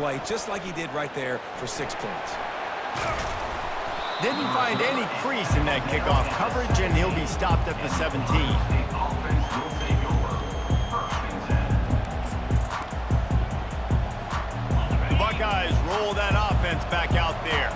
Play just like he did right there for 6 points. Didn't find any crease in that kickoff coverage, and he'll be stopped at the 17. The Buckeyes roll that offense back out there.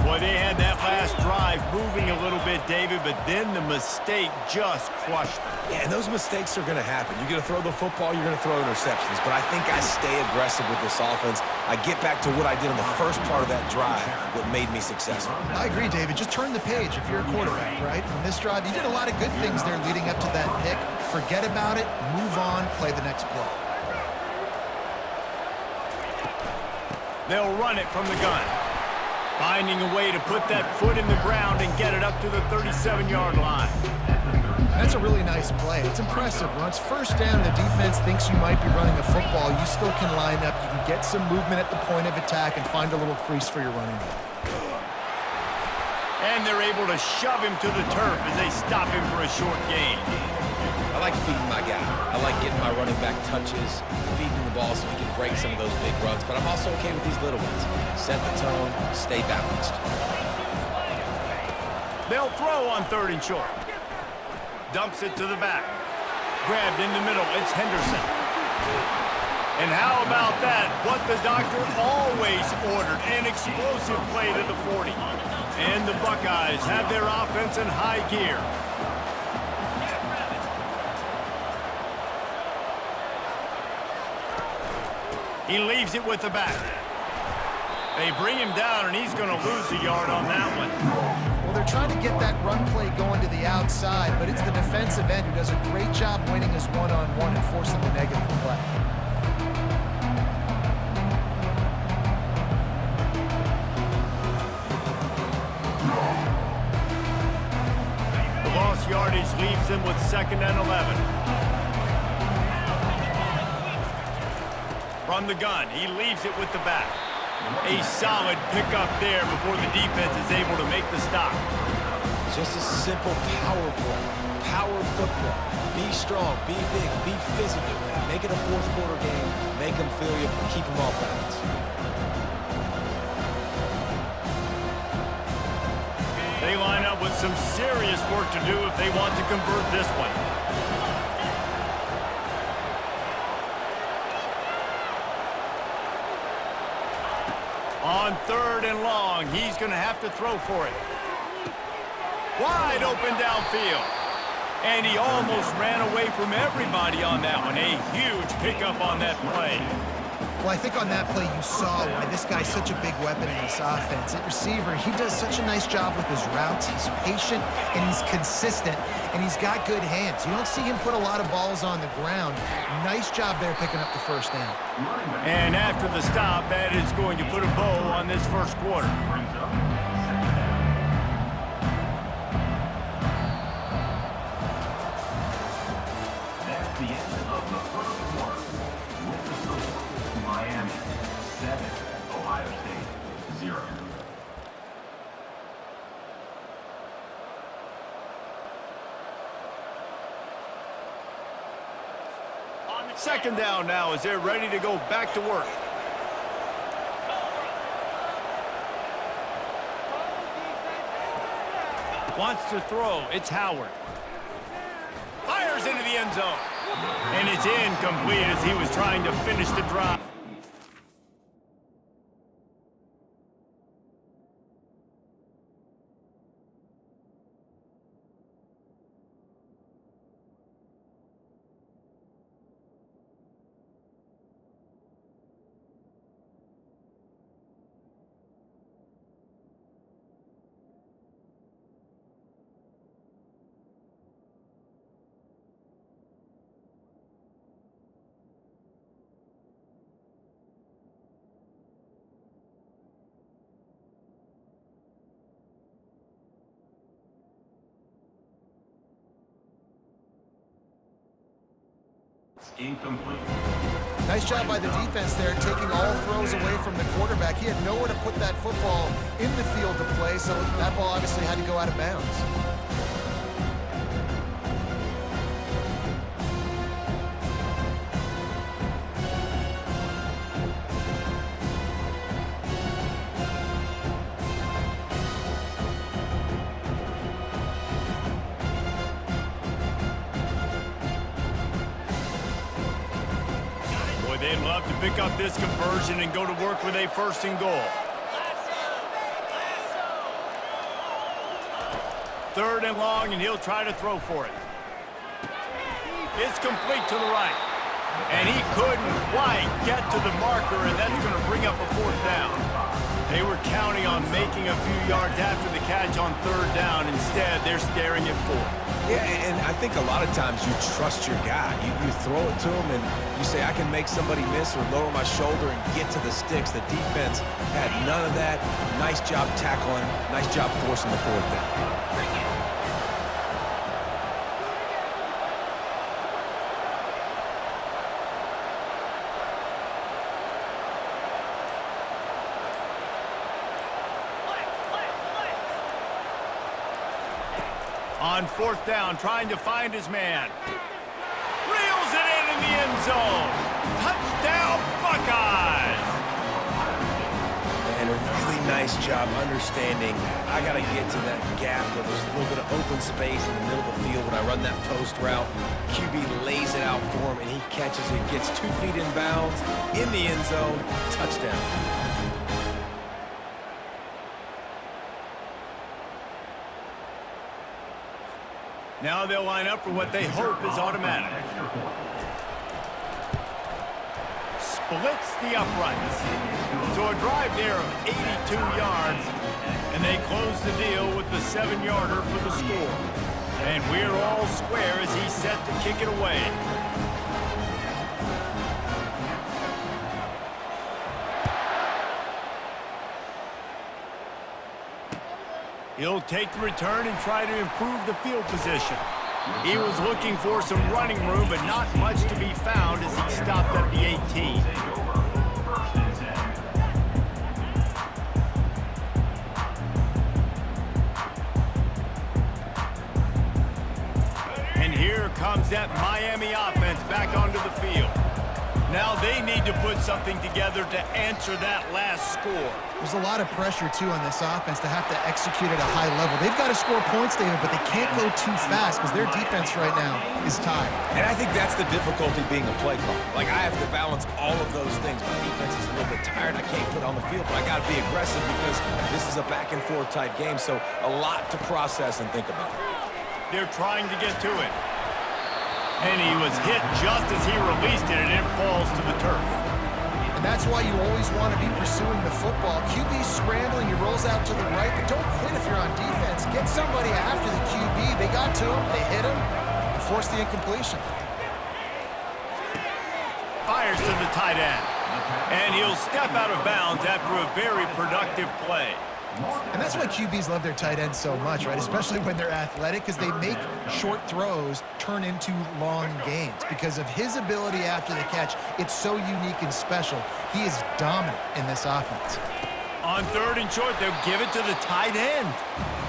Boy, they had that last drive moving a little bit, David, but then the mistake just crushed them. Yeah, and those mistakes are going to happen. You're going to throw the football, you're going to throw interceptions. But I think I stay aggressive with this offense. I get back to what I did in the first part of that drive, what made me successful. I agree, David. Just turn the page if you're a quarterback, right? On this drive, you did a lot of good things there leading up to that pick. Forget about it, move on, play the next play. They'll run it from the gun. Finding a way to put that foot in the ground and get it up to the 37-yard line. That's a really nice play. It's impressive. When it's first down, the defense thinks you might be running the football. You still can line up. You can get some movement at the point of attack and find a little crease for your running back. And they're able to shove him to the turf as they stop him for a short gain. I like feeding my guy. I like getting my running back touches, feeding the ball so he can break some of those big runs. But I'm also okay with these little ones. Set the tone, stay balanced. They'll throw on 3rd and short. Dumps it to the back. Grabbed in the middle. It's Henderson. And how about that? What the doctor always ordered. An explosive play to the 40. And the Buckeyes have their offense in high gear. He leaves it with the back. They bring him down, and he's going to lose a yard on that one. Well, they're trying to get that run play going to the outside, but it's the defensive end who does a great job winning his one-on-one and forcing the negative play. The lost yardage leaves them with 2nd and 11. From the gun, he leaves it with the back. A solid pickup there before the defense is able to make the stop. Just a simple power play, power football. Be strong, be big, be physical. Make it a 4th quarter game. Make them feel you, keep them off balance. They line up with some serious work to do if they want to convert this one. On 3rd and long, he's going to have to throw for it. Wide open downfield. And he almost ran away from everybody on that one. A huge pickup on that play. Well, I think on that play you saw why this guy's such a big weapon in this offense. At receiver, he does such a nice job with his routes. He's patient, and he's consistent, and he's got good hands. You don't see him put a lot of balls on the ground. Nice job there picking up the 1st down. And after the stop, that is going to put a bow on this 1st quarter. That's the end of the 1st quarter. Miami 7, Ohio State 0. Second down now as they're ready to go back to work. Wants to throw. It's Howard. Fires into the end zone. And it's incomplete as he was trying to finish the drive. Incomplete. Nice job by the defense there, taking all throws away from the quarterback. He had nowhere to put that football in the field to play, so that ball obviously had to go out of bounds. love to pick up this conversion and go to work with a first and goal. Third and long, and he'll try to throw for it. It's complete to the right. And he couldn't quite get to the marker, and that's going to bring up a fourth down. They were counting on making a few yards after the catch on third down. Instead, they're staring at fourth. Yeah, and I think a lot of times you trust your guy. You throw it to him, and you say, I can make somebody miss or lower my shoulder and get to the sticks. The defense had none of that. Nice job tackling. Nice job forcing the fourth down. On fourth down, trying to find his man. Reels it in the end zone. Touchdown, Buckeyes! And a really nice job understanding I got to get to that gap where there's a little bit of open space in the middle of the field when I run that post route. QB lays it out for him, and he catches it, gets 2 feet in bounds, in the end zone, touchdown. Now they'll line up for what they hope is automatic. Splits the uprights. So a drive there of 82 yards, and they close the deal with the 7-yarder for the score. And we're all square as he's set to kick it away. He'll take the return and try to improve the field position. He was looking for some running room, but not much to be found as he stopped at the 18. And here comes that Miami offense back onto the field. Now they need to put something together to answer that last score. There's a lot of pressure, too, on this offense to have to execute at a high level. They've got to score points, David, but they can't go too fast because their defense right now is tied. And I think that's the difficulty being a play caller. Like, I have to balance all of those things. My defense is a little bit tired. I can't put on the field, but I got to be aggressive because this is a back-and-forth type game, so a lot to process and think about. They're trying to get to it. And he was hit just as he released it, and it falls to the turf. And that's why you always want to be pursuing the football. QB's scrambling, he rolls out to the right, but don't quit if you're on defense. Get somebody after the QB. They got to him, they hit him, and forced the incompletion. Fires to the tight end. And he'll step out of bounds after a very productive play. And that's why QBs love their tight ends so much, right? Especially when they're athletic, because they make short throws turn into long gains. Because of his ability after the catch, it's so unique and special. He is dominant in this offense. On third and short, they'll give it to the tight end.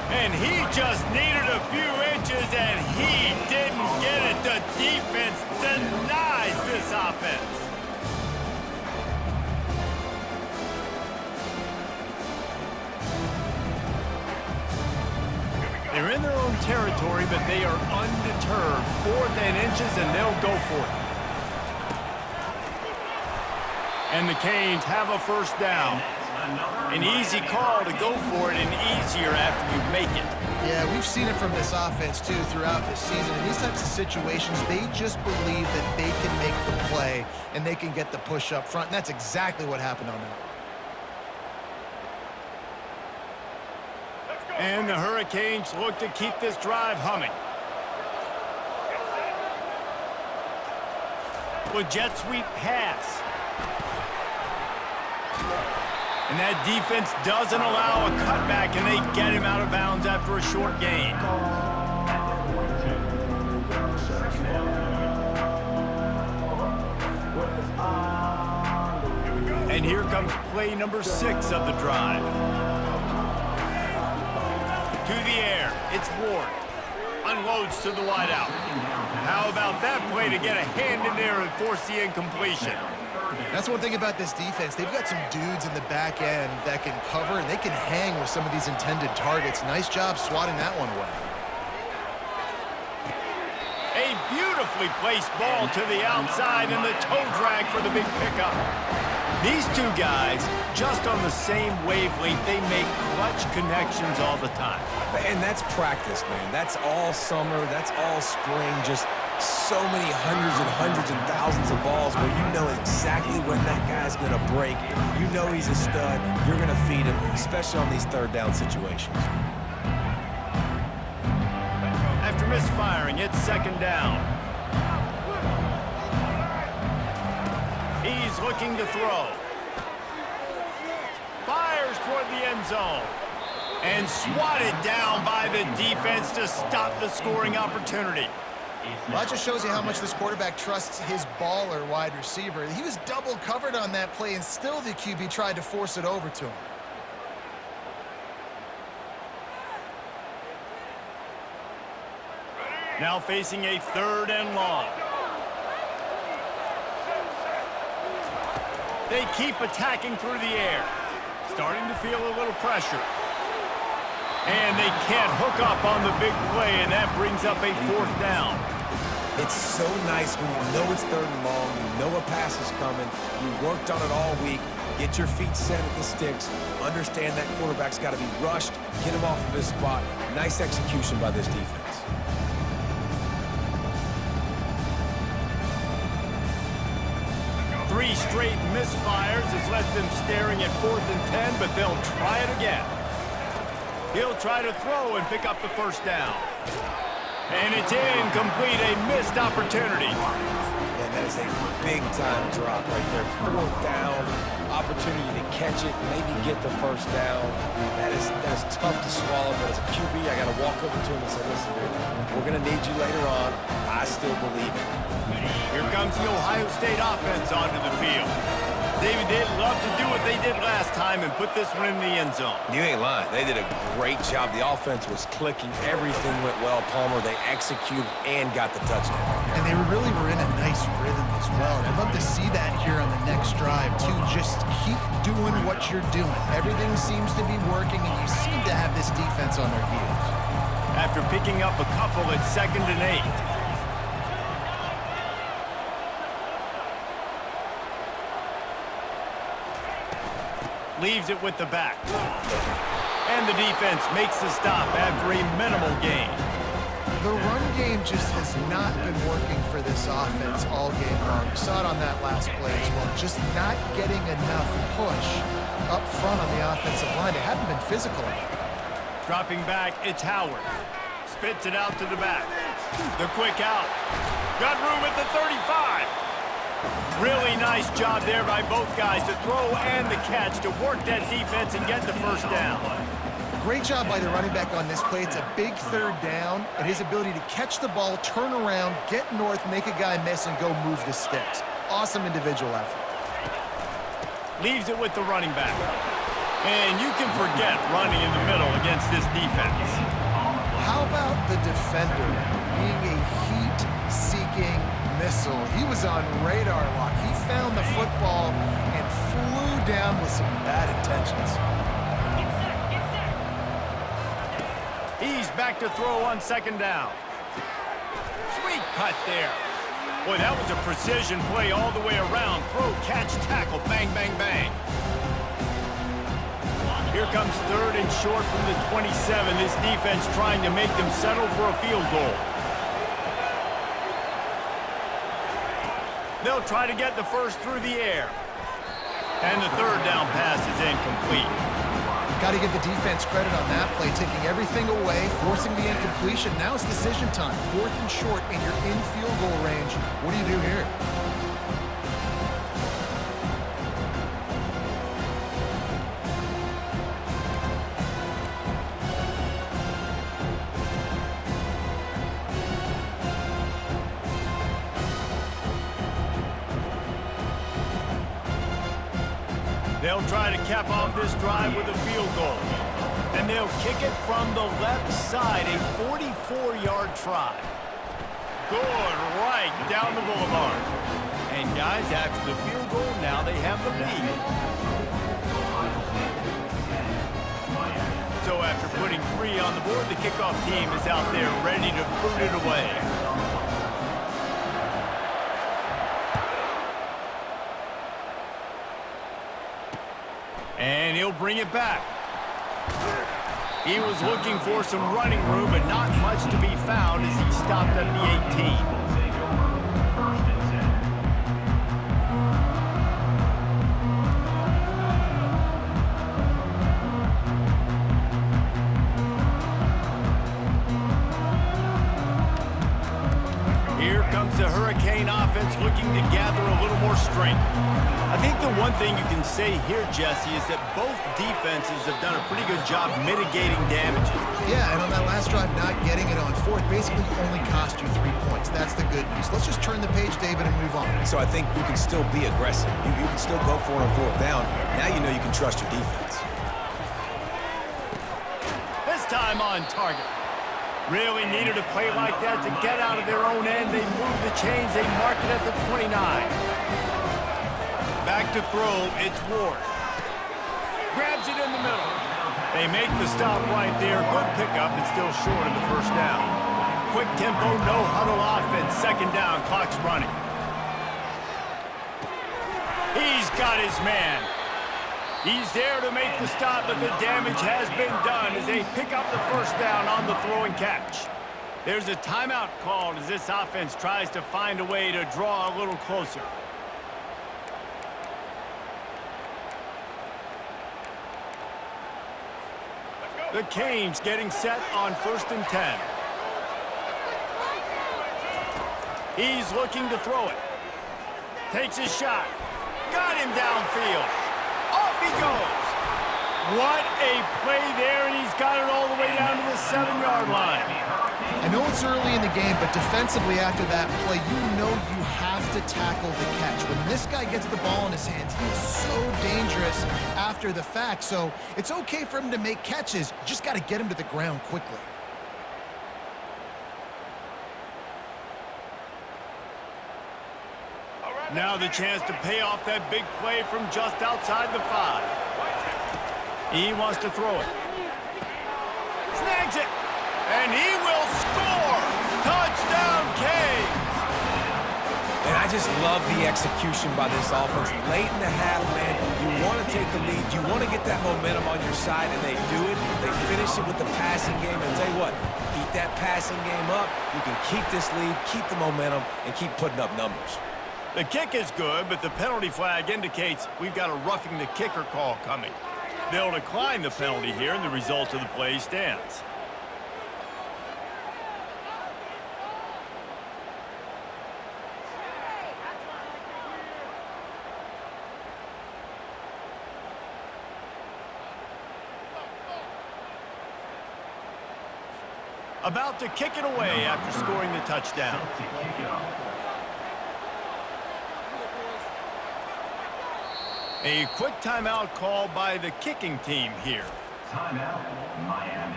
And he just needed a few inches, and he didn't get it. The defense denies this offense. They're in their own territory, but they are undeterred. 4th and inches, and they'll go for it. And the Canes have a first down. An easy call to go for it, and easier after you make it. Yeah, we've seen it from this offense, too, throughout this season. In these types of situations, they just believe that they can make the play, and they can get the push up front, and that's exactly what happened on that. And the Hurricanes look to keep this drive humming. With jet sweep pass. And that defense doesn't allow a cutback, and they get him out of bounds after a short gain. And here comes play number 6 of the drive. To the air, it's Ward. Unloads to the wideout. How about that play to get a hand in there and force the incompletion? That's one thing about this defense. They've got some dudes in the back end that can cover, and they can hang with some of these intended targets. Nice job swatting that one away. A beautiful Beautifully placed ball to the outside and the toe drag for the big pickup. These two guys, just on the same wavelength, they make clutch connections all the time. And that's practice, man. That's all summer. That's all spring. Just so many hundreds and thousands of balls where you know exactly when that guy's going to break. You know he's a stud. You're going to feed him, especially on these third down situations. After misfiring, it's second down. He's looking to throw. Fires toward the end zone. And swatted down by the defense to stop the scoring opportunity. Well, that just shows you how much this quarterback trusts his baller wide receiver. He was double covered on that play, and still the QB tried to force it over to him. Now facing a third and long. They keep attacking through the air. Starting to feel a little pressure. And they can't hook up on the big play, and that brings up a fourth down. It's so nice when you know it's third and long, you know a pass is coming, you worked on it all week, get your feet set at the sticks, understand that quarterback's got to be rushed, get him off of his spot. Nice execution by this defense. Three straight misfires has left them staring at 4th and 10, but they'll try it again. He'll try to throw and pick up the first down. And it's incomplete, a missed opportunity. And that is a big-time drop right there. Fourth down, opportunity to catch it, maybe get the first down. That is tough to swallow, but as a QB, I got to walk over to him and say, listen, dude, we're going to need you later on. I still believe it. Here comes the Ohio State offense onto the field. David, they'd love to do what they did last time and put this one in the end zone. You ain't lying. They did a great job. The offense was clicking. Everything went well. Palmer, they executed and got the touchdown. And they really were in a nice rhythm as well. And I'd love to see that here on the next drive, too. Just keep doing what you're doing. Everything seems to be working, and you seem to have this defense on their heels. After picking up a couple at 2nd and 8. Leaves it with the back. And the defense makes the stop after a minimal gain. The run game just has not been working for this offense all game long. You saw it on that last play as well. Just not getting enough push up front on the offensive line. They haven't been physical enough. Dropping back, it's Howard. Spits it out to the back. The quick out. Got room at the 35. Really nice job there by both guys to throw and the catch to work that defense and get the first down. Great job by the running back on this play. It's a big third down, and his ability to catch the ball, turn around, get north, make a guy miss, and go move the sticks. Awesome individual effort. Leaves it with the running back. And you can forget running in the middle against this defense. How about the defender being a heat-seeking missile? He was on radar lock. He found the football and flew down with some bad intentions. He's back to throw on 2nd down. Sweet cut there. Boy, that was a precision play all the way around. Throw, catch, tackle, bang, bang, bang. Here comes 3rd and short from the 27. This defense trying to make them settle for a field goal. They'll try to get the first through the air. And the 3rd down pass is incomplete. Got to give the defense credit on that play, taking everything away, forcing the incompletion. Now it's decision time. 4th and short, and you're in field goal range. What do you do here? They'll try to cap off this drive with a field goal. And they'll kick it from the left side, a 44-yard try. Good right down the boulevard. And guys, after the field goal, now they have the lead. So after putting 3 on the board, the kickoff team is out there ready to boot it away. And he'll bring it back. He was looking for some running room, but not much to be found as he stopped at the 18. Here comes the Hurricane offense looking to gather a little more strength. I think the one thing you can say here, Jesse, is that both defenses have done a pretty good job mitigating damages. Yeah, and on that last drive, not getting it on fourth basically only cost you 3 points. That's the good news. Let's just turn the page, David, and move on. So I think you can still be aggressive. You can still go for it on fourth down. Now you know you can trust your defense. This time on target. Really needed a play like that to get out of their own end. They move the chains. They mark it at the 29. Back to throw. It's Ward. Grabs it in the middle. They make the stop right there. Good pickup. It's still short of the first down. Quick tempo, no huddle offense. Second down. Clock's running. He's got his man. He's there to make the stop, but the damage has been done as they pick up the first down on the throw and catch. There's a timeout called as this offense tries to find a way to draw a little closer. The Canes getting set on 1st and 10. He's looking to throw it. Takes a shot. Got him downfield. Off he goes. What a play there, and he's got it all the way down to the 7-yard line. I know it's early in the game, but defensively after that play, you know you have to tackle the catch. When this guy gets the ball in his hands, he's so dangerous after the fact. So it's okay for him to make catches. You just got to get him to the ground quickly. Now the chance to pay off that big play from just outside the 5. He wants to throw it. Snags it. And he will score. Touchdown, Canes. And I just love the execution by this offense. Late in the half, man, you want to take the lead. You want to get that momentum on your side, and they do it. They finish it with the passing game. And tell you what, keep that passing game up. You can keep this lead, keep the momentum, and keep putting up numbers. The kick is good, but the penalty flag indicates we've got a roughing the kicker call coming. They'll decline the penalty here, and the result of the play stands. About to kick it away after scoring the touchdown. A quick timeout called by the kicking team here. Timeout, Miami.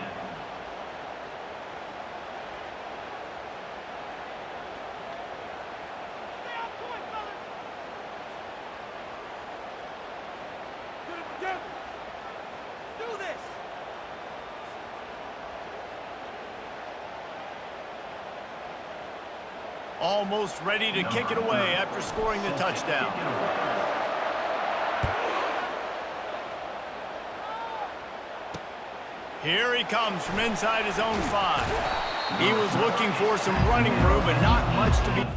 Do this. Almost ready to kick it away after scoring the touchdown. Here he comes from inside his own 5. He was looking for some running room, but not much to be.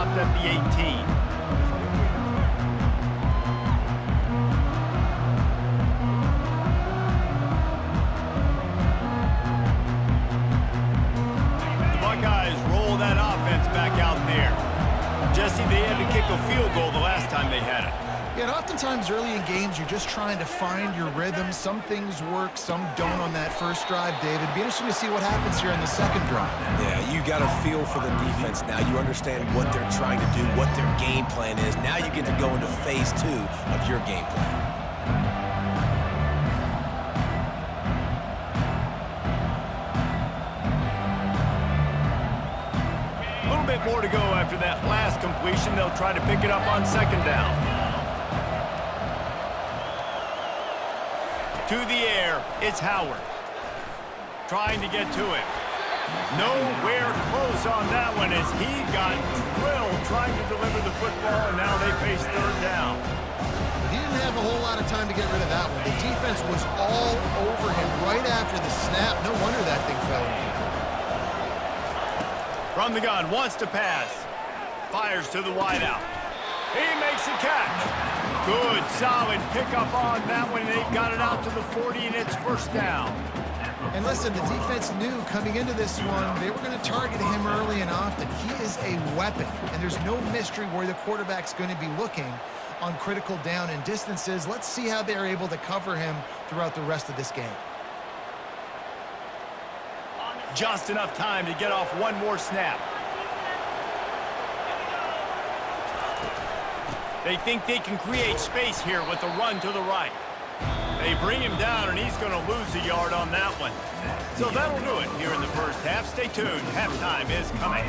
stopped at the 18. The Buckeyes roll that offense back out there. Jesse, they had to kick a field goal the last time they had it. Yeah, and oftentimes early in games, you're just trying to find your rhythm. Some things work, some don't on that first drive, David. It'd be interesting to see what happens here in the second drive. Yeah, you got a feel for the defense now. You understand what they're trying to do, what their game plan is. Now you get to go into phase 2 of your game plan. A little bit more to go after that last completion. They'll try to pick it up on second down. To the air, it's Howard. Trying to get to it. Nowhere close on that one as he got drilled trying to deliver the football, and now they face third down. He didn't have a whole lot of time to get rid of that one. The defense was all over him right after the snap. No wonder that thing fell. From the gun, wants to pass. Fires to the wideout. He makes a catch. Good, solid pickup on that one. They've got it out to the 40, and it's first down. And listen, the defense knew coming into this one, they were going to target him early and often. He is a weapon, and there's no mystery where the quarterback's going to be looking on critical down and distances. Let's see how they're able to cover him throughout the rest of this game. Just enough time to get off one more snap. They think they can create space here with a run to the right. They bring him down, and he's going to lose a yard on that one. So that'll do it here in the first half. Stay tuned. Halftime is coming.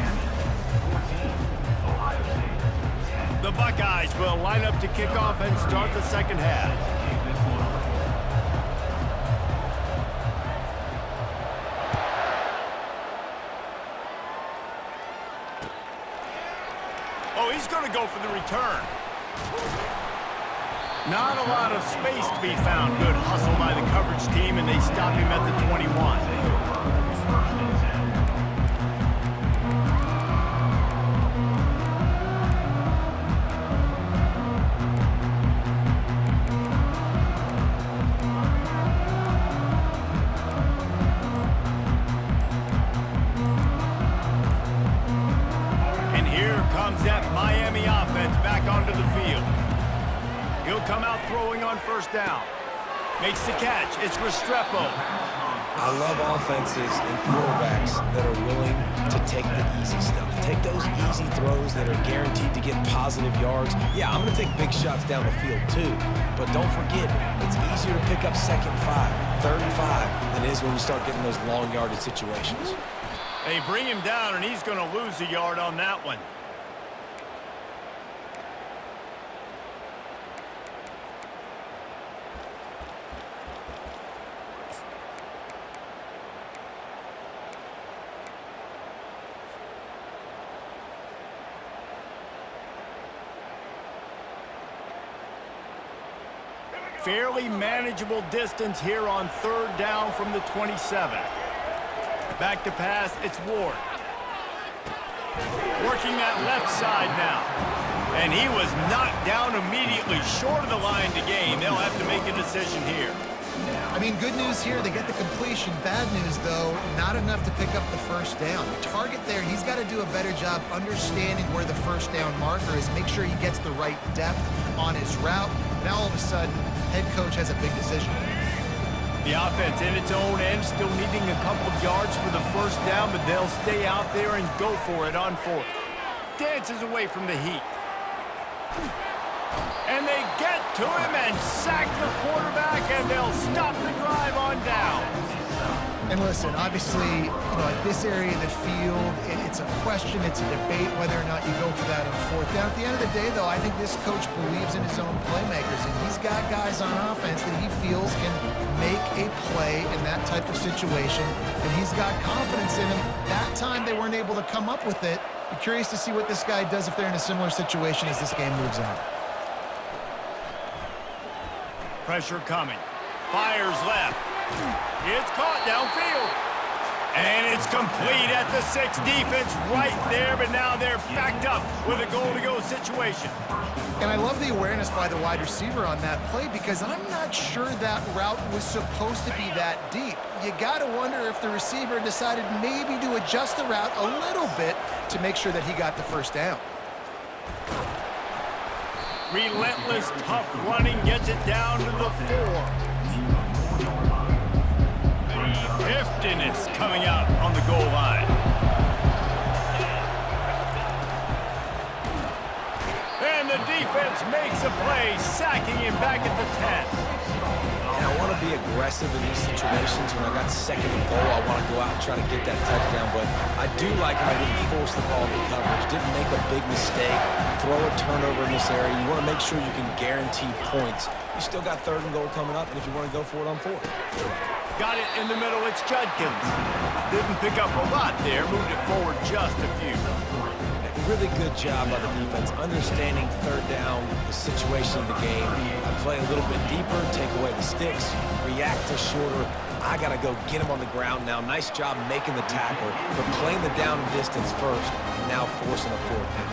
The Buckeyes will line up to kick off and start the second half. Oh, he's going to go for the return. Not a lot of space to be found. Good hustle by the coverage team, and they stop him at the 21. And here comes that Miami offense back onto the field. He'll come out throwing on first down. Makes the catch. It's Restrepo. I love offenses and quarterbacks that are willing to take the easy stuff. Take those easy throws that are guaranteed to get positive yards. Yeah, I'm going to take big shots down the field too. But don't forget, it's easier to pick up 2nd and 5, 3rd and 5 than it is when we start getting those long yardage situations. They bring him down, and he's going to lose a yard on that one. Fairly manageable distance here on third down from the 27. Back to pass, it's Ward. Working that left side now. And he was knocked down immediately short of the line to gain. They'll have to make a decision here. I mean, good news here, they get the completion. Bad news, though, not enough to pick up the first down. The target there, he's got to do a better job understanding where the first down marker is, make sure he gets the right depth on his route. Now, all of a sudden, head coach has a big decision. The offense in its own end, still needing a couple of yards for the first down, but they'll stay out there and go for it on fourth. Dances away from the heat. And they get to him and sack the quarterback, and they'll stop the drive on down. And listen, obviously, at this area of the field, it's a question, it's a debate whether or not you go for that on fourth down. At the end of the day, though, I think this coach believes in his own playmakers, and he's got guys on offense that he feels can make a play in that type of situation, and he's got confidence in him. That time, they weren't able to come up with it. Be curious to see what this guy does if they're in a similar situation as this game moves on. Pressure coming. Fires left. It's caught downfield. And it's complete at the 6. Defense right there, but now they're backed up with a goal-to-go situation. And I love the awareness by the wide receiver on that play because I'm not sure that route was supposed to be that deep. You got to wonder if the receiver decided maybe to adjust the route a little bit to make sure that he got the first down. Relentless, tough running gets it down to the 4. Heftiness coming out on the goal line. And the defense makes a play, sacking him back at the 10. And I want to be aggressive in these situations. When I got second and goal, I want to go out and try to get that touchdown. But I do like how he didn't force the ball to coverage, didn't make a big mistake, throw a turnover in this area. You want to make sure you can guarantee points. You still got third and goal coming up, and if you want to go for it on fourth. Got it in the middle, it's Judkins. Didn't pick up a lot there, moved it forward just a few. Really good job by the defense, understanding third down, the situation of the game. I play a little bit deeper, take away the sticks, react to shorter. I got to go get him on the ground now. Nice job making the tackle, but playing the down and distance first, and now forcing a fourth down.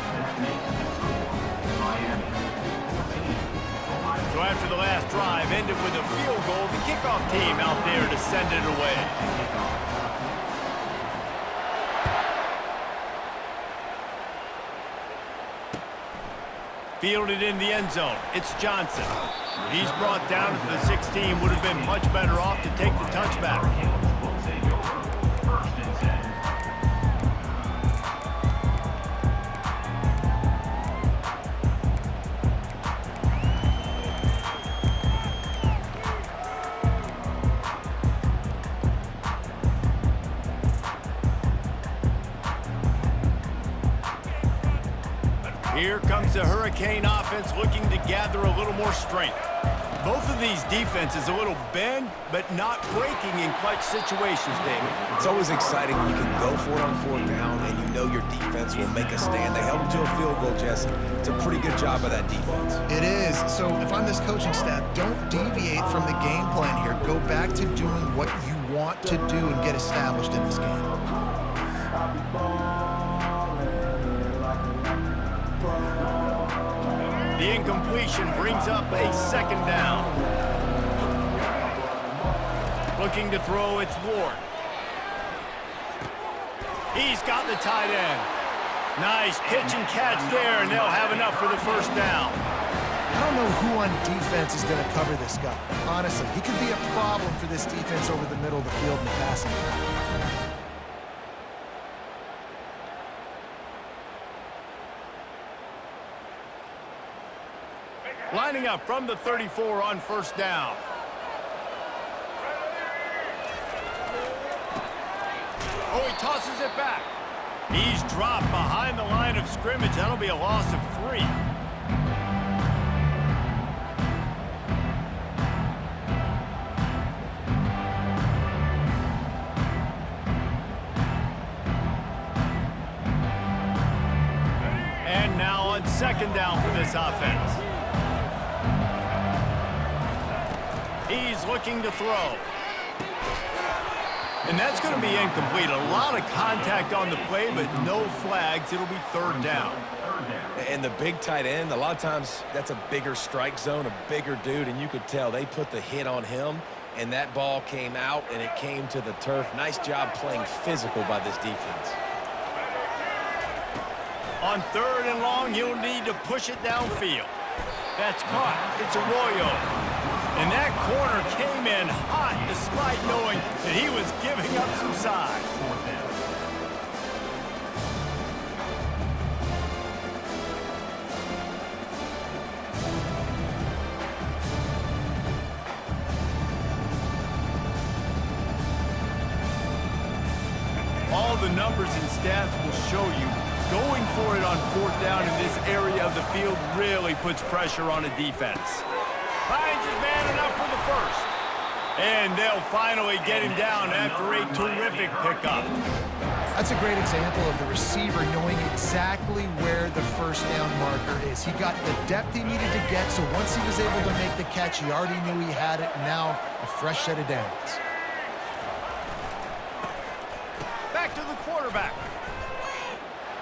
So after the last drive ended with a field goal, the kickoff team out there to send it away. Fielded in the end zone. It's Johnson. He's brought down to the 16. Would have been much better off to take the touchback. Here comes the Hurricane offense looking to gather a little more strength. Both of these defenses a little bend, but not breaking in clutch situations, David. It's always exciting when you can go for it on fourth down and you know your defense will make a stand. They held them to a field goal, Jesse. It's a pretty good job by that defense. It is. So if I'm this coaching staff, don't deviate from the game plan here. Go back to doing what you want to do and get established in this game. The incompletion brings up a second down. Looking to throw, it's Ward. He's got the tight end. Nice pitch and catch there, and they'll have enough for the first down. I don't know who on defense is going to cover this guy. Honestly, he could be a problem for this defense over the middle of the field in the passing game. Lining up from the 34 on first down. Oh, he tosses it back. He's dropped behind the line of scrimmage. That'll be a loss of 3. And now on second down for this offense. He's looking to throw. And that's going to be incomplete. A lot of contact on the play, but no flags. It'll be third down. And the big tight end, a lot of times that's a bigger strike zone, a bigger dude, and you could tell they put the hit on him, and that ball came out, and it came to the turf. Nice job playing physical by this defense. On third and long, he'll need to push it downfield. That's caught. It's Arroyo. And that corner came in hot despite knowing that he was giving up some size. All the numbers and stats will show you going for it on fourth down in this area of the field really puts pressure on a defense. Finds his man enough for the first. And they'll finally get him down after a terrific pickup. That's a great example of the receiver knowing exactly where the first down marker is. He got the depth he needed to get, so once he was able to make the catch, he already knew he had it. Now, a fresh set of downs. back to the quarterback.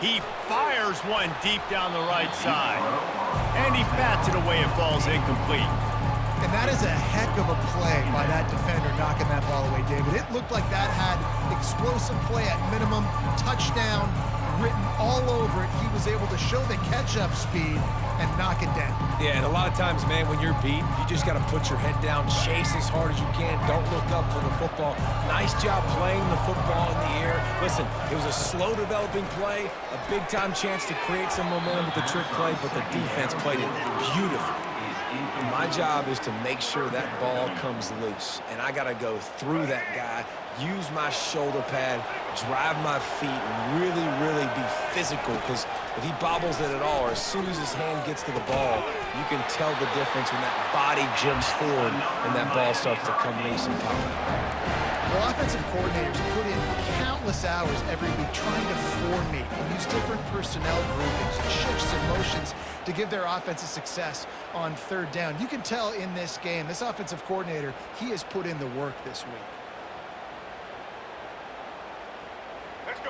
He fires one deep down the right side. And he bats it away. It falls incomplete. And that is a heck of a play by that defender knocking that ball away, David. It looked like that had explosive play at minimum, touchdown written all over it. He was able to show the catch-up speed and knock it down. Yeah, and a lot of times, man, when you're beat, you just got to put your head down, chase as hard as you can. Don't look up for the football. Nice job playing the football in the air. Listen, it was a slow-developing play, a big-time chance to create some momentum with the trick play, but the defense played it beautifully. My job is to make sure that ball comes loose, and I got to go through that guy, use my shoulder pad, drive my feet, and really, really be physical, because if he bobbles it at all, or as soon as his hand gets to the ball, you can tell the difference when that body jumps forward and that ball starts to come loose and pop out. Well, offensive coordinators put in countless hours every week trying to formate and use different personnel groupings, shifts and motions to give their offensive success on third down. You can tell in this game, this offensive coordinator, he has put in the work this week.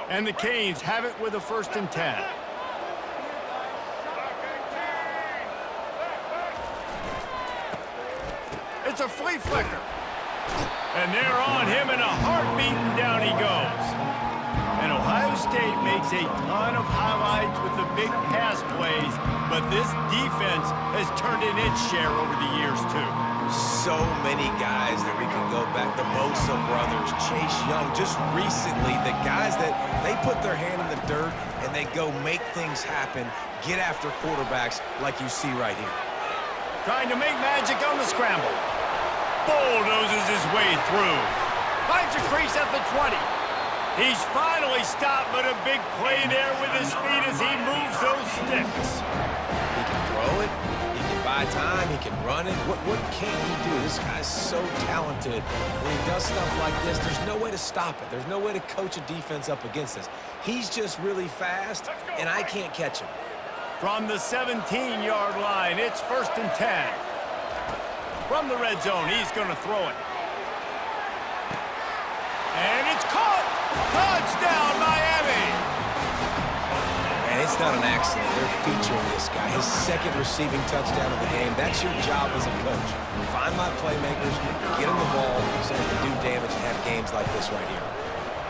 And the Canes have it with a 1st and 10. It's a flea flicker. And they're on him in a heartbeat, and down he goes. And Ohio State makes a ton of highlights with the big pass plays, but this defense has turned in its share over the years, too. So many guys that we can go back. The Bosa brothers, Chase Young. Just recently, the guys that they put their hand in the dirt and they go make things happen, get after quarterbacks like you see right here. Trying to make magic on the scramble. Bulldozes his way through. Finds a crease at the 20. He's finally stopped, but a big play there with his feet as he moves those sticks. He can throw it. He can buy time. He can run it. What can't he do? This guy's so talented. When he does stuff like this, there's no way to stop it. There's no way to coach a defense up against this. He's just really fast, and I can't catch him. From the 17-yard line, it's 1st and 10. From the red zone, he's going to throw it. And it's caught! Touchdown, Miami! And it's not an accident. They're featuring this guy. His 2nd receiving touchdown of the game. That's your job as a coach. Find my playmakers, get them the ball so they can do damage and have games like this right here.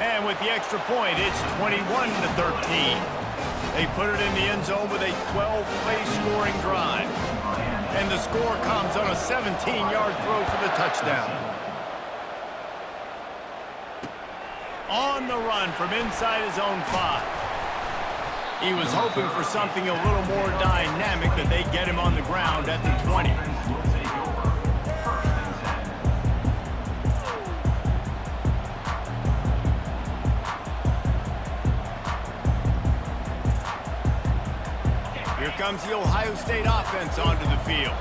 And with the extra point, it's 21-13. They put it in the end zone with a 12-play scoring drive. And the score comes on a 17-yard throw for the touchdown. On the run from inside his own 5. He was hoping for something a little more dynamic, that they get him on the ground at the 20. Here comes the Ohio State offense onto the field.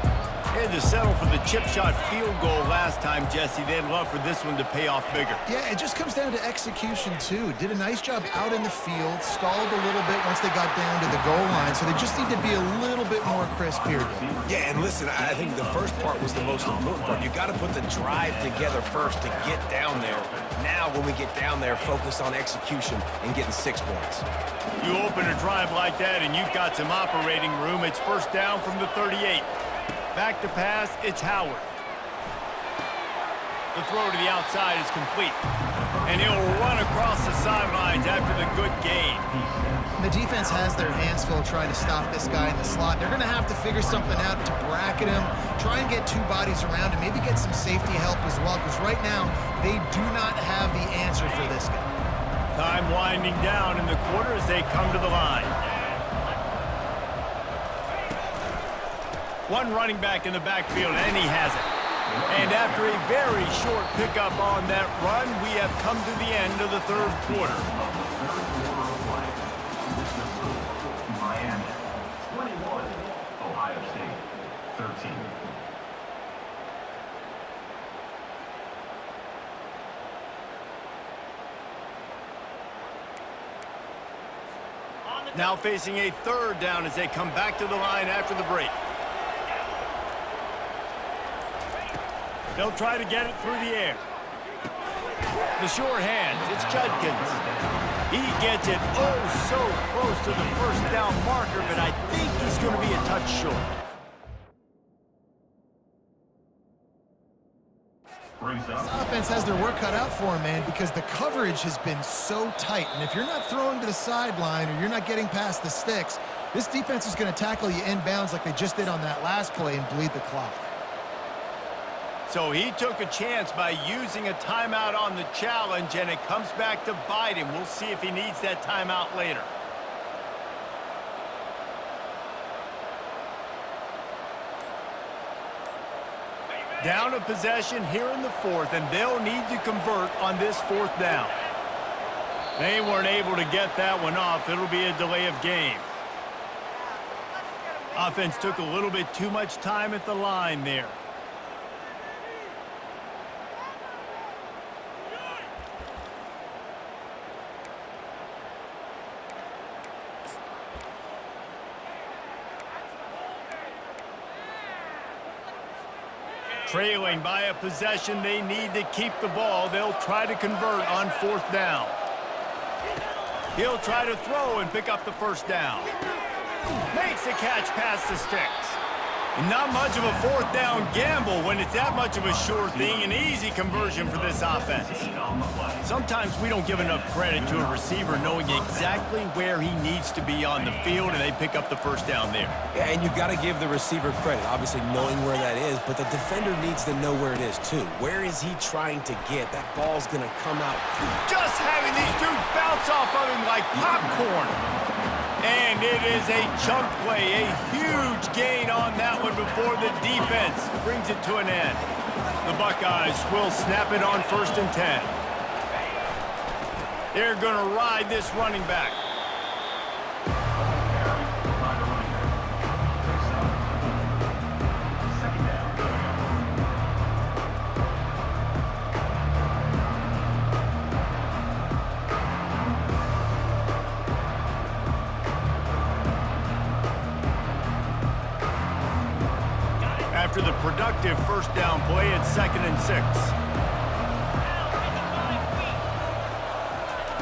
They had to settle for the chip shot field goal last time, Jesse. They'd love for this one to pay off bigger. Yeah, it just comes down to execution, too. Did a nice job out in the field, stalled a little bit once they got down to the goal line, so they just need to be a little bit more crisp here. Yeah, and listen, I think the first part was the most important part. You got to put the drive together first to get down there. Now, when we get down there, focus on execution and getting 6 points. You open a drive like that, and you've got some operating room. It's 1st down from the 38. Back to pass, it's Howard. The throw to the outside is complete. And he'll run across the sidelines after the good gain. The defense has their hands full trying to stop this guy in the slot. They're going to have to figure something out to bracket him, try and get 2 bodies around him, maybe get some safety help as well, because right now they do not have the answer for this guy. Time winding down in the quarter as they come to the line. One running back in the backfield, and he has it. And after a very short pickup on that run, we have come to the end of the 3rd quarter. Miami 21, Ohio State 13. Now facing a 3rd down as they come back to the line after the break. They'll try to get it through the air. The sure hands, it's Judkins. He gets it oh so close to the first down marker, but I think he's going to be a touch short. This offense has their work cut out for them, man, because the coverage has been so tight. And if you're not throwing to the sideline or you're not getting past the sticks, this defense is going to tackle you inbounds like they just did on that last play and bleed the clock. So he took a chance by using a timeout on the challenge, and it comes back to bite him. We'll see if he needs that timeout later. Down a possession here in the fourth, and they'll need to convert on this fourth down. They weren't able to get that one off. It'll be a delay of game. Offense took a little bit too much time at the line there. Trailing by a possession, they need to keep the ball. They'll try to convert on fourth down. He'll try to throw and pick up the first down. Makes the catch past the sticks. Not much of a fourth down gamble when it's that much of a sure thing, an easy conversion for this offense. Sometimes we don't give enough credit to a receiver knowing exactly where he needs to be on the field, and they pick up the first down there. Yeah, and you've got to give the receiver credit, obviously knowing where that is, but the defender needs to know where it is too. Where is he trying to get? That ball's going to come out. Just having these dudes bounce off of him like popcorn. And it is a chunk play, a huge gain on that one before the defense brings it to an end. The Buckeyes will snap it on 1st and 10. They're going to ride this running back. After the productive first down play, it's 2nd and 6.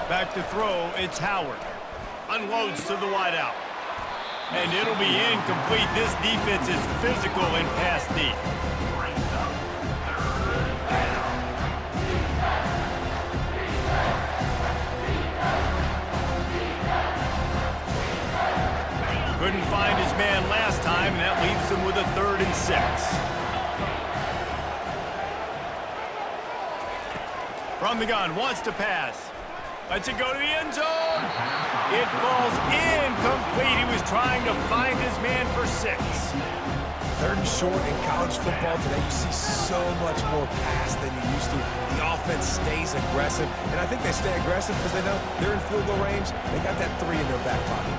Back to throw, it's Howard. Unloads to the wideout. And it'll be incomplete. This defense is physical and pass deep. Couldn't find his man last time, and that leaves him with a 3rd and 6. From the gun, wants to pass. Lets it go to the end zone. It falls incomplete. He was trying to find his man for 6. 3rd and short in college football today. You see so much more pass than you used to. The offense stays aggressive, and I think they stay aggressive because they know they're in field goal range. They got that 3 in their back pocket.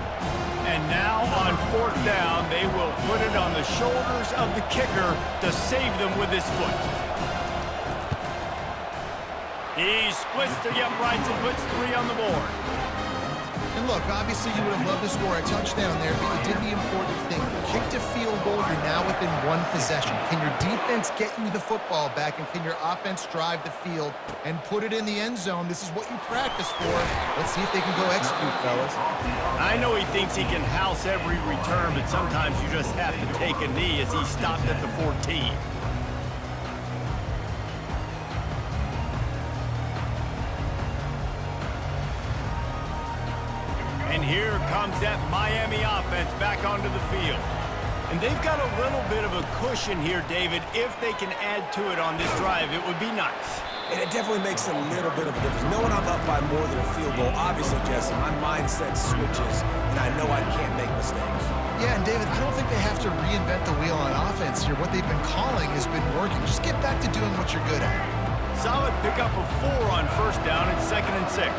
And now on 4th down, they will put it on the shoulders of the kicker to save them with his foot. He splits the uprights and puts 3 on the board. And look, obviously you would have loved to score a touchdown there, but you did the important thing. You kicked a field goal, you're now within 1 possession. Can your defense get you the football back, and can your offense drive the field and put it in the end zone? This is what you practice for. Let's see if they can go execute, fellas. I know he thinks he can house every return, but sometimes you just have to take a knee as he stopped at the 14. And here comes that Miami offense back onto the field. And they've got a little bit of a cushion here, David. If they can add to it on this drive, it would be nice. And it definitely makes a little bit of a difference. Knowing I'm up by more than a field goal, obviously, Jesse, my mindset switches, and I know I can't make mistakes. Yeah, and David, I don't think they have to reinvent the wheel on offense here. What they've been calling has been working. Just get back to doing what you're good at. Solid pickup of 4 on 1st down. It's 2nd and 6.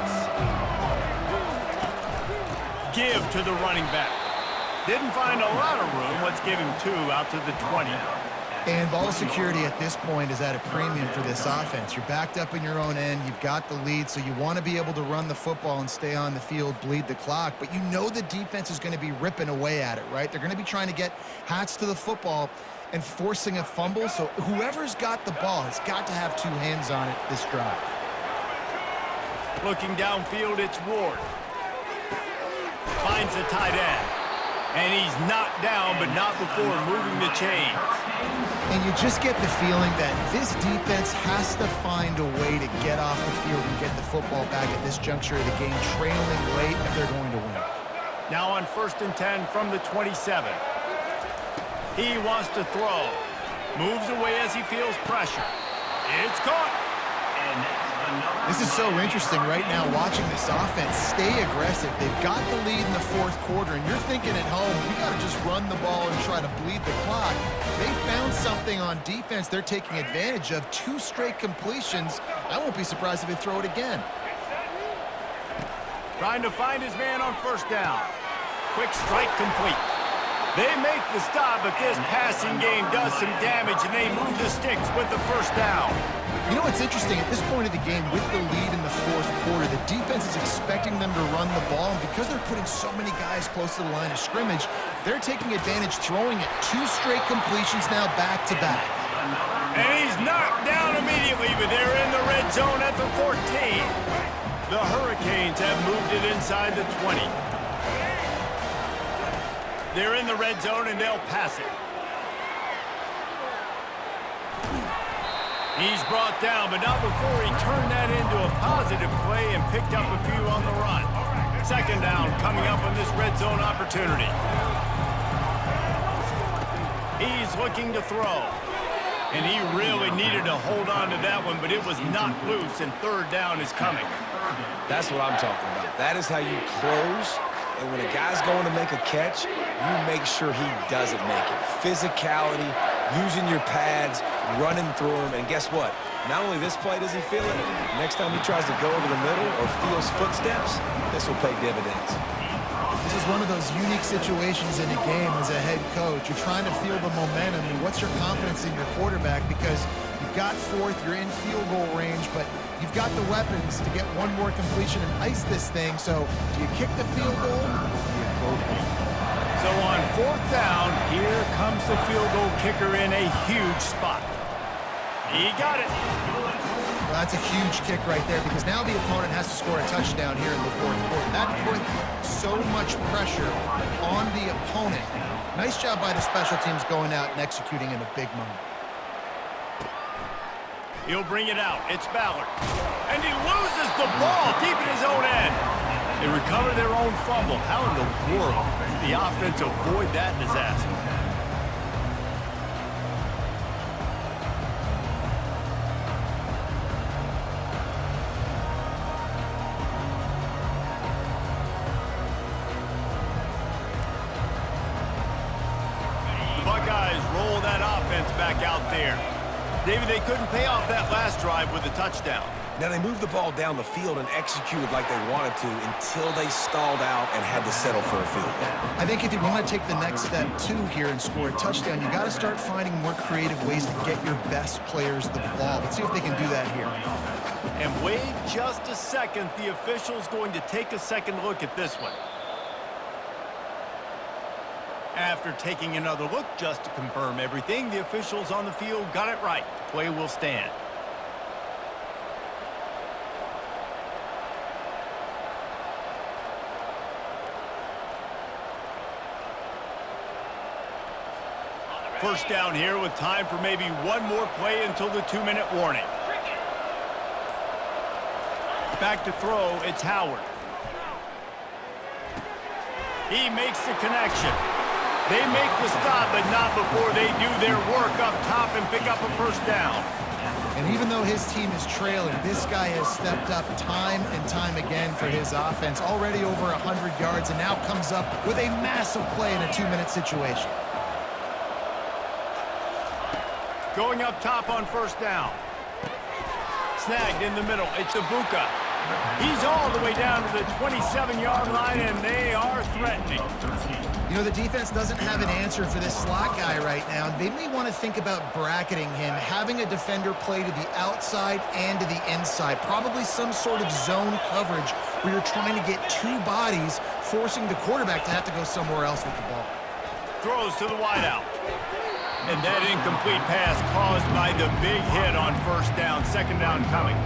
Give to the running back. Didn't find a lot of room. Let's give him 2 out to the 20. And ball security at this point is at a premium for this offense. You're backed up in your own end. You've got the lead, so you want to be able to run the football and stay on the field, bleed the clock. But you know the defense is going to be ripping away at it, right? They're going to be trying to get hats to the football and forcing a fumble. So whoever's got the ball has got to have 2 hands on it this drive. Looking downfield, it's Ward. Finds the tight end. And he's knocked down, but not before moving the chains. And you just get the feeling that this defense has to find a way to get off the field and get the football back at this juncture of the game, trailing late if they're going to win. Now on 1st and 10 from the 27. He wants to throw. Moves away as he feels pressure. It's caught. This is so interesting right now watching this offense stay aggressive. They've got the lead in the 4th quarter, and you're thinking at home, we got to just run the ball and try to bleed the clock. They found something on defense they're taking advantage of. 2 straight completions. I won't be surprised if they throw it again. Trying to find his man on 1st down. Quick strike complete. They make the stop, but this passing game does some damage, and they move the sticks with the 1st down. You know what's interesting? At this point of the game, with the lead in the 4th quarter, the defense is expecting them to run the ball, and because they're putting so many guys close to the line of scrimmage, they're taking advantage, throwing it. 2 straight completions now back-to-back. And he's knocked down immediately, but they're in the red zone at the 14. The Hurricanes have moved it inside the 20. They're in the red zone, and they'll pass it. He's brought down, but not before he turned that into a positive play and picked up a few on the run. 2nd down coming up on this red zone opportunity. He's looking to throw. And he really needed to hold on to that one, but it was knocked loose, and 3rd down is coming. That's what I'm talking about. That is how you close. And when a guy's going to make a catch, you make sure he doesn't make it. Physicality, using your pads, running through him, and guess what? Not only this play does he feel it, next time he tries to go over the middle or feels footsteps, this will pay dividends. This is one of those unique situations in a game as a head coach. You're trying to feel the momentum, and what's your confidence in your quarterback? Because you've got 4th, you're in field goal range, but you've got the weapons to get one more completion and ice this thing. So do you kick the field goal or do you go for it? So on 4th down, here comes the field goal kicker in a huge spot. He got it. Well, that's a huge kick right there because now the opponent has to score a touchdown here in the 4th quarter. That put so much pressure on the opponent. Nice job by the special teams going out and executing in a big moment. He'll bring it out. It's Ballard. And he loses the ball deep in his own end. They recover their own fumble. How in the world did the offense avoid that disaster? The Buckeyes roll that offense back out there. David, they couldn't pay off that last drive with a touchdown. Now, they moved the ball down the field and executed like they wanted to until they stalled out and had to settle for a field goal. I think if you want to take the next step, too, here and score a touchdown, you got to start finding more creative ways to get your best players the ball. Let's see if they can do that here. And wait just a second. The official's going to take a second look at this one. After taking another look just to confirm everything, the officials on the field got it right. The play will stand. First down here with time for maybe one more play until the 2-minute warning. Back to throw, it's Howard. He makes the connection. They make the stop, but not before they do their work up top and pick up a 1st down. And even though his team is trailing, this guy has stepped up time and time again for his offense. Already over 100 yards and now comes up with a massive play in a 2-minute situation. Going up top on 1st down. Snagged in the middle. It's Ibuka. He's all the way down to the 27-yard line, and they are threatening. You know, the defense doesn't have an answer for this slot guy right now. They may want to think about bracketing him, having a defender play to the outside and to the inside. Probably some sort of zone coverage where you're trying to get 2 bodies, forcing the quarterback to have to go somewhere else with the ball. Throws to the wideout. And that incomplete pass caused by the big hit on 1st down. 2nd down coming.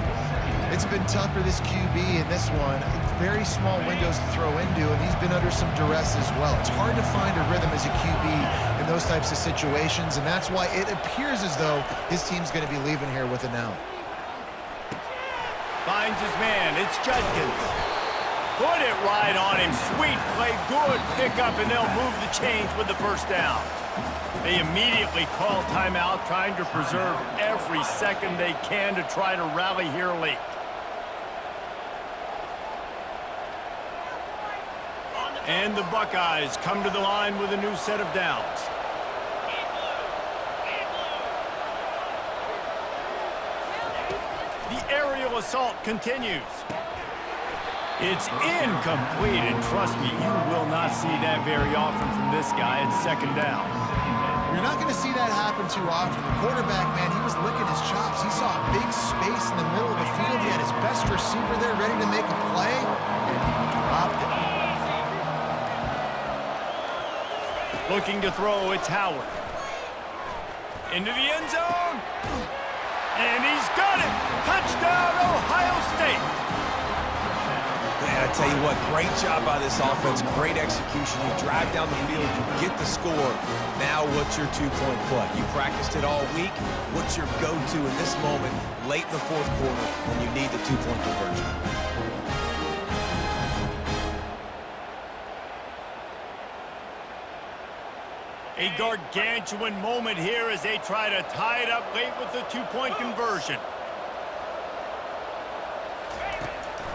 It's been tough for this QB in this one. Very small windows to throw into, and he's been under some duress as well. It's hard to find a rhythm as a QB in those types of situations, and that's why it appears as though his team's going to be leaving here with an out. Finds his man. It's Judkins. Put it right on him. Sweet play. Good pickup, and they'll move the chains with the first down. They immediately call timeout, trying to preserve every second they can to try to rally here late. And the Buckeyes come to the line with a new set of downs. The aerial assault continues. It's incomplete, and trust me, you will not see that very often from this guy at second down. You're not going to see that happen too often. The quarterback, man, he was licking his chops. He saw a big space in the middle of the field. He had his best receiver there ready to make a play, and he dropped it. Looking to throw, it's Howard. Into the end zone. And he's got it. Touchdown, Ohio State. Man, I tell you what, great job by this offense. Great execution. You drive down the field, you get the score. Now what's your two-point play? You practiced it all week. What's your go-to in this moment, late in the fourth quarter, when you need the two-point conversion? A gargantuan moment here as they try to tie it up late with the two-point conversion.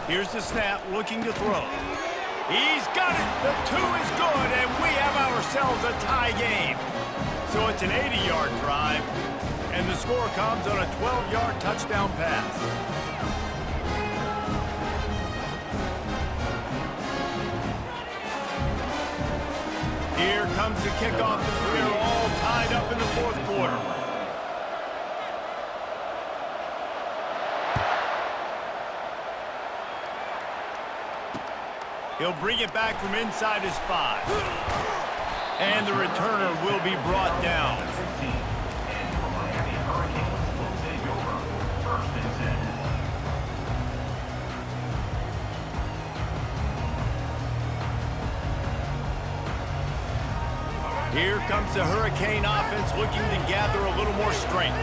Here's the snap, looking to throw. He's got it. The two is good, and we have ourselves a tie game. So it's an 80-yard drive, and the score comes on a 12-yard touchdown pass. Here comes the kickoff as we are all tied up in the fourth quarter. He'll bring it back from inside his 5. And the returner will be brought down. Here comes the Hurricane offense looking to gather a little more strength.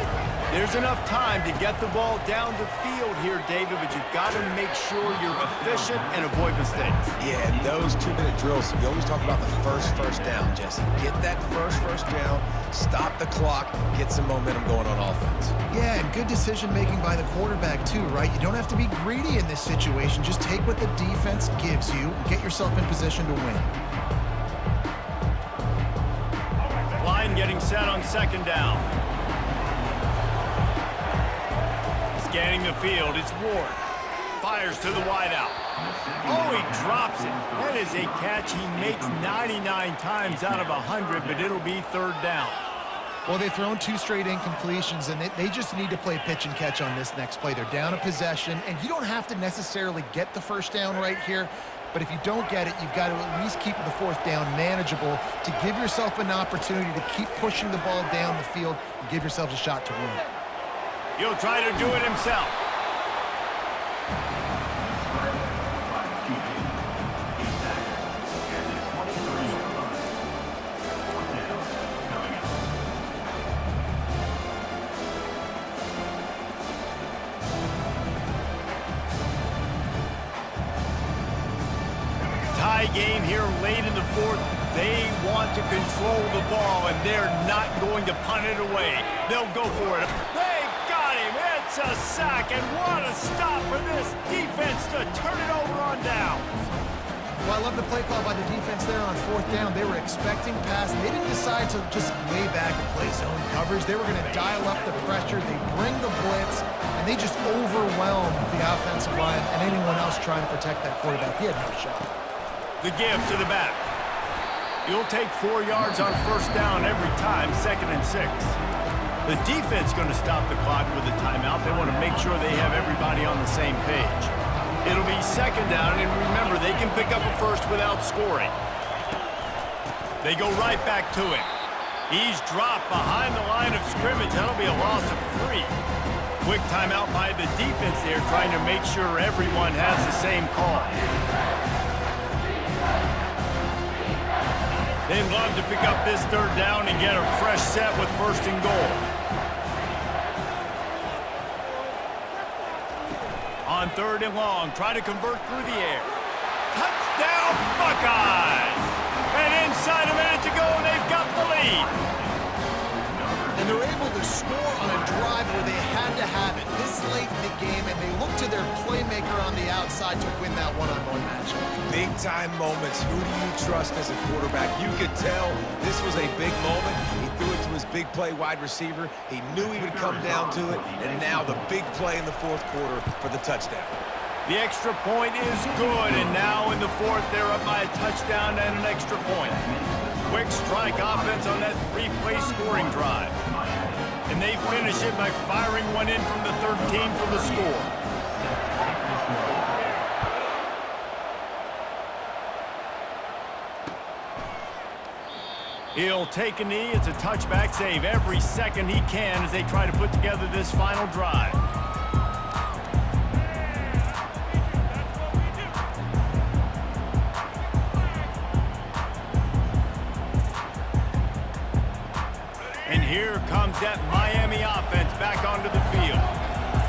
There's enough time to get the ball down the field here, David, but you've got to make sure you're efficient and avoid mistakes. Yeah, and those 2-minute drills, you always talk about the first down, Jesse. Get that first down, stop the clock, get some momentum going on offense. Yeah, and good decision-making by the quarterback, too, right? You don't have to be greedy in this situation. Just take what the defense gives you and get yourself in position to win. Line getting set on second down. Scanning the field, it's Ward. Fires to the wideout. Oh, he drops it. That is a catch he makes 99 times out of 100, but it'll be third down. Well, they've thrown 2 straight incompletions, and they just need to play pitch and catch on this next play. They're down a possession, and you don't have to necessarily get the first down right here, but if you don't get it, you've got to at least keep the fourth down manageable to give yourself an opportunity to keep pushing the ball down the field and give yourselves a shot to win. He'll try to do it himself. Tie game here late in the fourth. They want to control the ball, and they're not going to punt it away. They'll go for it. They got him. It's a sack, and what a stop for this defense to turn it over on down. Well, I love the play call by the defense there on fourth down. They were expecting pass. They didn't decide to just lay back and play zone coverage. They were going to dial up the pressure. They bring the blitz, and they just overwhelm the offensive line and anyone else trying to protect that quarterback. He had no shot. The give to the back. You'll take 4 yards on first down every time, 2nd and 6. The defense going to stop the clock with a timeout. They want to make sure they have everybody on the same page. It'll be 2nd down, and remember, they can pick up a first without scoring. They go right back to him. He's dropped behind the line of scrimmage. That'll be a loss of 3. Quick timeout by the defense there, trying to make sure everyone has the same call. They'd love to pick up this third down and get a fresh set with 1st and goal. On 3rd and long, try to convert through the air. Touchdown, Buckeyes! And inside a minute to go, they've got the lead. And they're able to score on a drive where they had to have it this late in the game, and they look to their playmaker on the outside to win that one-on-one matchup. Big-time moments. Who do you trust as a quarterback? You could tell this was a big moment. He threw it to his big play wide receiver. He knew he would come down to it, and now the big play in the 4th quarter for the touchdown. The extra point is good, and now in the 4th, they're up by a touchdown and an extra point. Quick strike offense on that 3-play scoring drive. And they finish it by firing one in from the 13 for the score. He'll take a knee. It's a touchback save every second he can as they try to put together this final drive. And here comes that Miami offense back onto the field.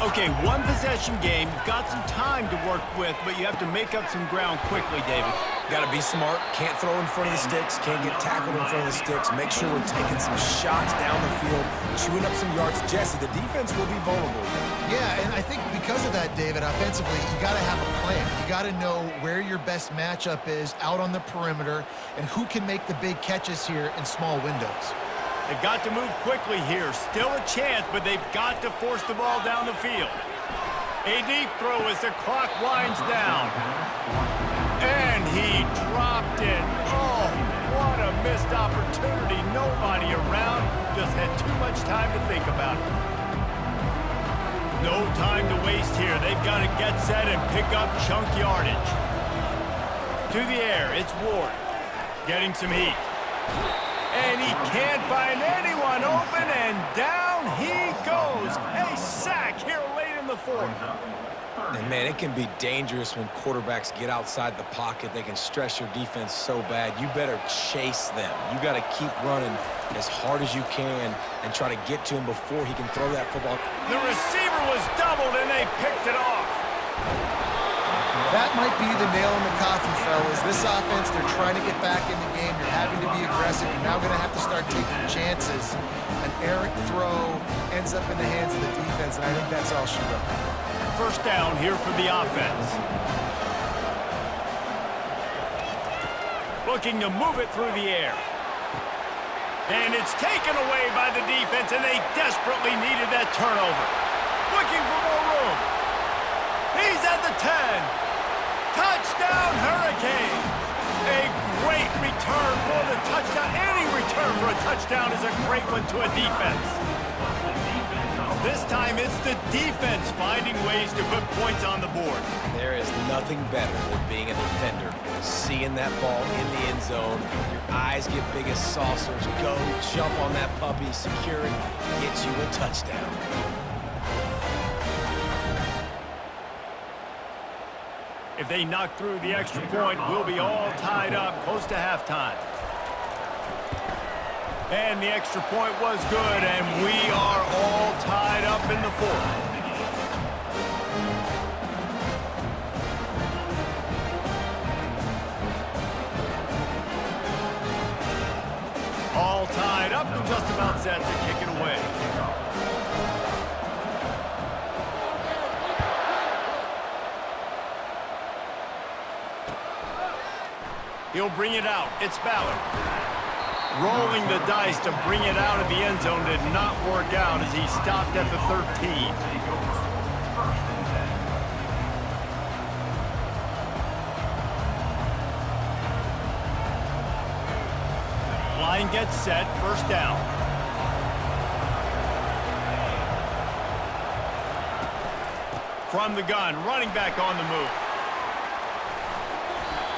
Okay, one possession game. You've got some time to work with, but you have to make up some ground quickly, David. Got to be smart. Can't throw in front of the sticks. Can't get tackled in front of the sticks. Make sure we're taking some shots down the field, chewing up some yards. Jesse, the defense will be vulnerable. Yeah, and I think because of that, David, offensively, you got to have a plan. You got to know where your best matchup is out on the perimeter and who can make the big catches here in small windows. They've got to move quickly here. Still a chance, but they've got to force the ball down the field. A deep throw as the clock winds down. And he dropped it. Oh, what a missed opportunity. Nobody around. Just had too much time to think about it. No time to waste here. They've got to get set and pick up chunk yardage. To the air, it's Ward. Getting some heat. And he can't find anyone open, and down he goes. A sack here late in the 4th. And, man, it can be dangerous when quarterbacks get outside the pocket. They can stress your defense so bad. You better chase them. You got to keep running as hard as you can and try to get to him before he can throw that football. The receiver was doubled, and they picked it off. That might be the nail in the coffin, fellas. This offense, they're trying to get back in the game. You're having to be aggressive. You're now going to have to start taking chances. An errant throw ends up in the hands of the defense, and I think that's all she wrote. 1st down here for the offense. Looking to move it through the air. And it's taken away by the defense, and they desperately needed that turnover. Looking for more room. He's at the 10. Touchdown, Hurricanes! A great return for the touchdown. Any return for a touchdown is a great one to a defense. This time it's the defense finding ways to put points on the board. There is nothing better than being a defender. Seeing that ball in the end zone, your eyes get big as saucers. Go, jump on that puppy, secure it, get you a touchdown. If they knock through the extra point, we'll be all tied up close to halftime. And the extra point was good, and we are all tied up in the 4th. All tied up and just about set to kick it away. He'll bring it out. It's Ballard. Rolling the dice to bring it out of the end zone did not work out as he stopped at the 13. Line gets set. 1st down. From the gun, running back on the move.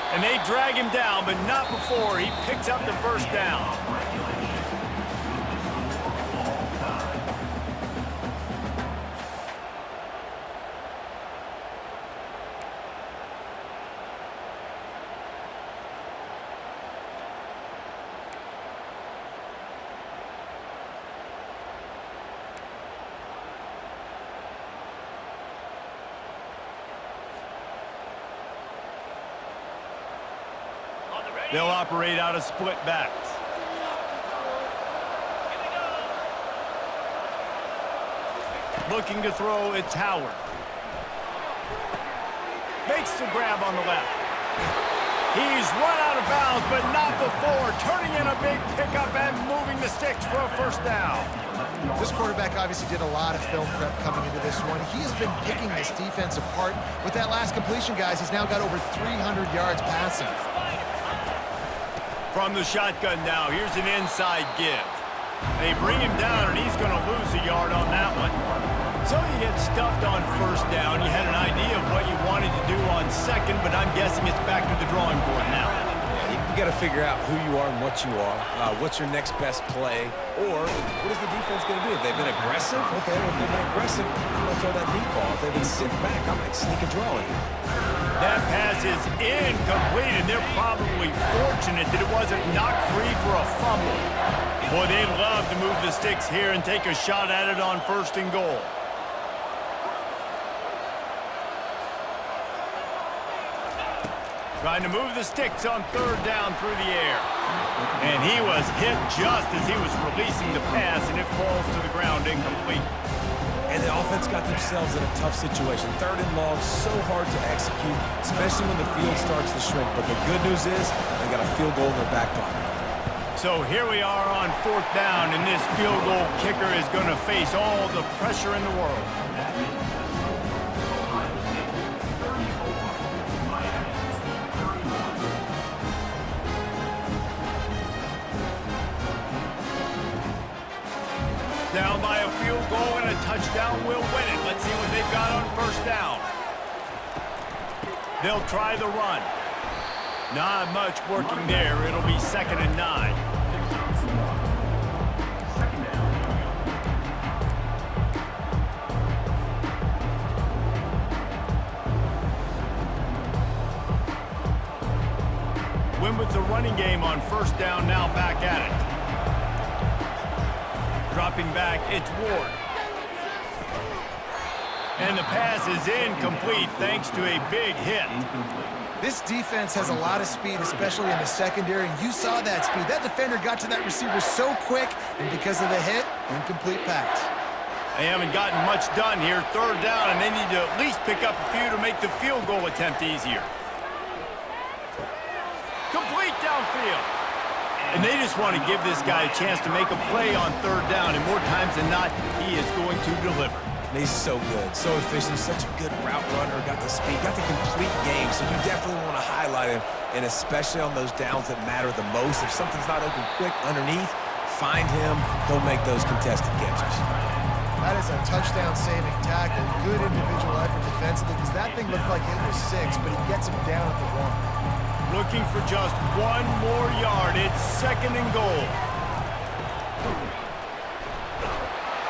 And they drag him down, but not before he picks up the 1st down. They'll operate out of split backs. Looking to throw, it's Howard. Makes the grab on the left. He's run out of bounds, but not before turning in a big pickup and moving the sticks for a first down. This quarterback obviously did a lot of film prep coming into this one. He has been picking this defense apart. With that last completion, guys, he's now got over 300 yards passing. From the shotgun now, here's an inside give. They bring him down, and he's going to lose a yard on that one. So you get stuffed on first down. You had an idea of what you wanted to do on second, but I'm guessing it's back to the drawing board now. Yeah, you got to figure out who you are and what you are. What's your next best play? Or what is the defense going to do? If they've been aggressive, okay, well, if they've been aggressive, I'm going to throw that deep ball. If they've been sitting back, I might sneak a draw in here. That pass is incomplete, and they're probably fortunate that it wasn't knocked free for a fumble. Boy, they'd love to move the sticks here and take a shot at it on 1st and goal. Trying to move the sticks on 3rd down through the air. And he was hit just as he was releasing the pass, and it falls to the ground incomplete. And the offense got themselves in a tough situation. 3rd and long, so hard to execute, especially when the field starts to shrink. But the good news is they got a field goal in their back pocket. So here we are on 4th down, and this field goal kicker is going to face all the pressure in the world. Down by a field goal, and a touchdown will win it. Let's see what they've got on 1st down. They'll try the run. Not much working there. It'll be 2nd and 9. Win with the running game on 1st down, now back at it. Dropping back, it's Ward. And the pass is incomplete thanks to a big hit. This defense has a lot of speed, especially in the secondary, and you saw that speed. That defender got to that receiver so quick, and because of the hit, incomplete pass. They haven't gotten much done here. 3rd down, and they need to at least pick up a few to make the field goal attempt easier. Complete downfield. And they just want to give this guy a chance to make a play on 3rd down, and more times than not, he is going to deliver. He's so good, so efficient, such a good route runner, got the speed, got the complete game, so you definitely want to highlight him, and especially on those downs that matter the most. If something's not open quick underneath, find him, he'll make those contested catches. That is a touchdown-saving tackle. Good individual effort defensively, because that thing looked like it was 6, but he gets him down at the 1. Looking for just 1 more yard. It's 2nd and goal.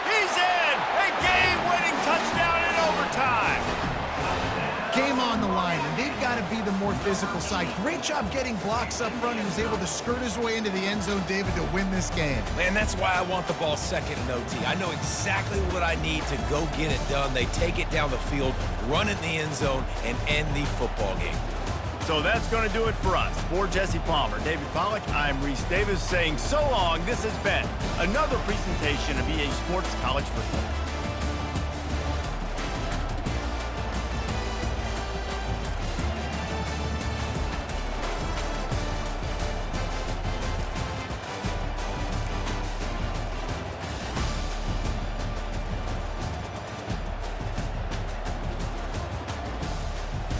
He's in! A game-winning touchdown in overtime. Game on the line, and they've got to be the more physical side. Great job getting blocks up front. He was able to skirt his way into the end zone, David, to win this game. Man, that's why I want the ball 2nd and OT. I know exactly what I need to go get it done. They take it down the field, run it in the end zone, and end the football game. So that's going to do it for us. For Jesse Palmer, David Pollack, I'm Reese Davis saying so long. This has been another presentation of EA Sports College Football.